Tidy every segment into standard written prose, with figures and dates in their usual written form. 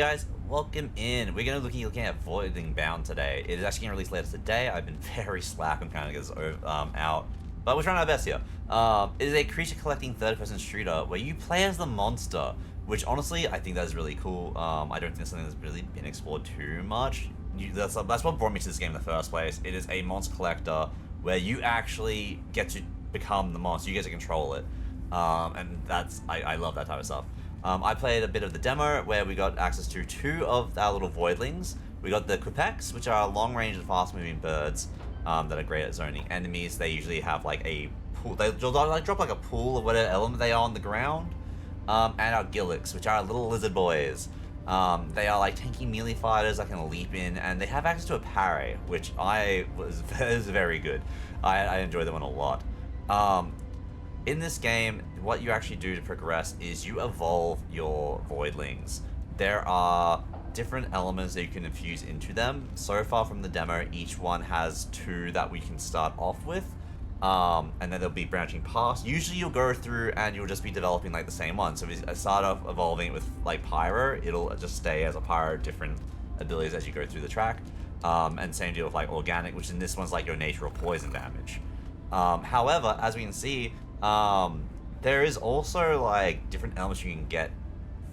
Guys, welcome in. We're going to be looking at Voidling Bound today. It is actually going to release later today. I've been very slack on kind of get this out, but we're trying our best here. It is a creature collecting third-person shooter where you play as the monster, which honestly I think that is really cool. I don't think that's something that's really been explored too much. That's what brought me to this game in the first place. It is a monster collector where you actually get to become the monster. You get to control it, and I love that type of stuff. I played a bit of the demo where we got access to two of our little voidlings. We got the qucik, which are long-range and fast-moving birds that are great at zoning enemies. They usually have like a pool. They drop like a pool of whatever element they are on the ground. And our gilliks, which are little lizard boys. They are like tanky melee fighters that can leap in, and they have access to a parry, which was very good. I enjoy that one a lot. In this game, what you actually do to progress is you evolve your voidlings. There are different elements that you can infuse into them. So far from the demo, each one has two that we can start off with, and then they'll be branching past. Usually you'll go through and you'll just be developing like the same one. So if you start off evolving it with like Pyro, it'll just stay as a Pyro, different abilities as you go through the track. And same deal with like Organic, which in this one's like your nature or poison damage. However, as we can see, there is also like different elements you can get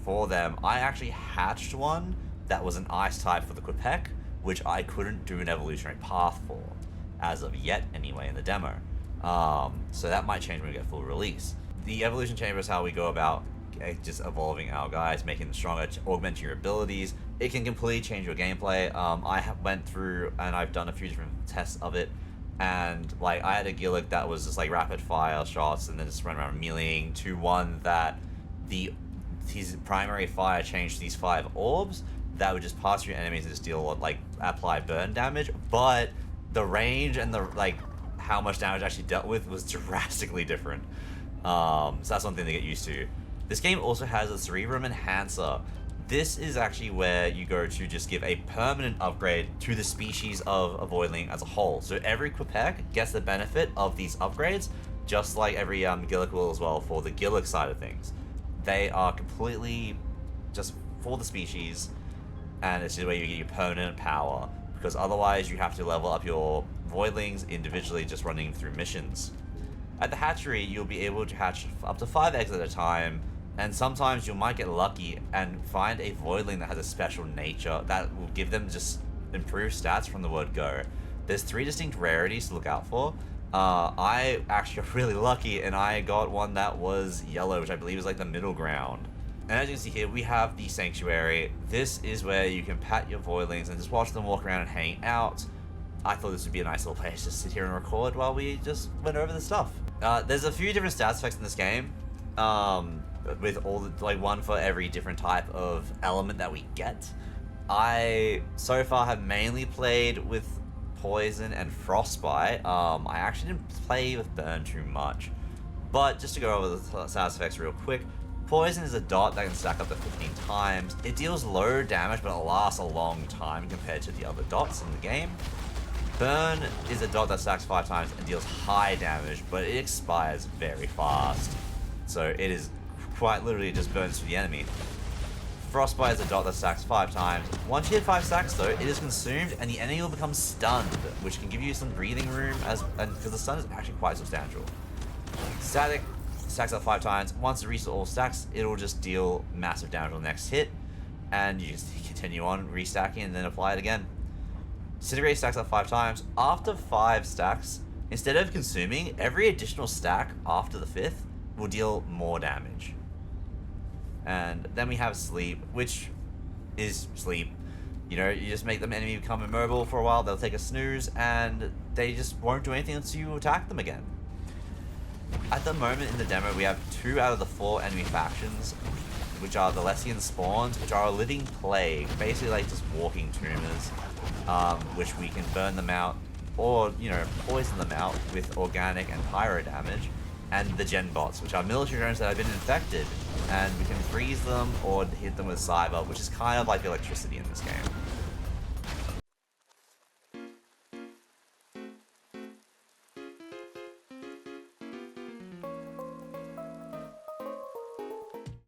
for them. I actually hatched one that was an ice type for the qucik, which I couldn't do an evolutionary path for, as of yet anyway in the demo. So that might change when we get full release. The evolution chamber is how we go about just evolving our guys, making them stronger, augmenting your abilities. It can completely change your gameplay. Went through and I've done a few different tests of it. And like I had a Gillik that was just like rapid fire shots and then just run around meleeing, to one that his primary fire changed to these 5 orbs that would just pass through enemies and just deal like apply burn damage, but the range and the like how much damage actually dealt with was drastically different. So that's one thing to get used to. This game also has a 3-room enhancer. This is actually where you go to just give a permanent upgrade to the species of a voidling as a whole. So every qucik gets the benefit of these upgrades, just like every Gillik will as well for the Gillik side of things. They are completely just for the species, and it's just where you get your permanent power, because otherwise you have to level up your voidlings individually just running through missions. At the hatchery, you'll be able to hatch up to 5 eggs at a time, and sometimes you might get lucky and find a voidling that has a special nature that will give them just improved stats from the word go. There's 3 distinct rarities to look out for. I actually got really lucky and I got one that was yellow, which I believe is like the middle ground. And as you can see here, we have the sanctuary. This is where you can pat your voidlings and just watch them walk around and hang out. I thought this would be a nice little place to sit here and record while we just went over the stuff. There's a few different stats effects in this game. With all the, like one for every different type of element that we get. I so far have mainly played with poison and frostbite. I actually didn't play with burn too much, but just to go over the status effects real quick. Poison is a dot that can stack up to 15 times. It deals low damage, but it lasts a long time compared to the other dots in the game. Burn is a dot that stacks 5 times and deals high damage, but it expires very fast. So it is quite literally just burns through the enemy. Frostbite is a dot that stacks 5 times. Once you hit 5 stacks though, it is consumed and the enemy will become stunned, which can give you some breathing room because the stun is actually quite substantial. Static stacks up 5 times. Once it reaches all stacks, it'll just deal massive damage on the next hit, and you just continue on restacking and then apply it again. Disintegrate stacks up 5 times. After 5 stacks, instead of consuming, every additional stack after the 5th will deal more damage. And then we have sleep, which is sleep. You know, you just make the enemy become immobile for a while, they'll take a snooze, and they just won't do anything until you attack them again. At the moment in the demo, we have 2 out of the 4 enemy factions, which are the Lessian spawns, which are a living plague, basically like just walking tumors, which we can burn them out, or, you know, poison them out with organic and pyro damage. And the gen bots, which are military drones that have been infected, and we can freeze them or hit them with cyber, which is kind of like electricity in this game.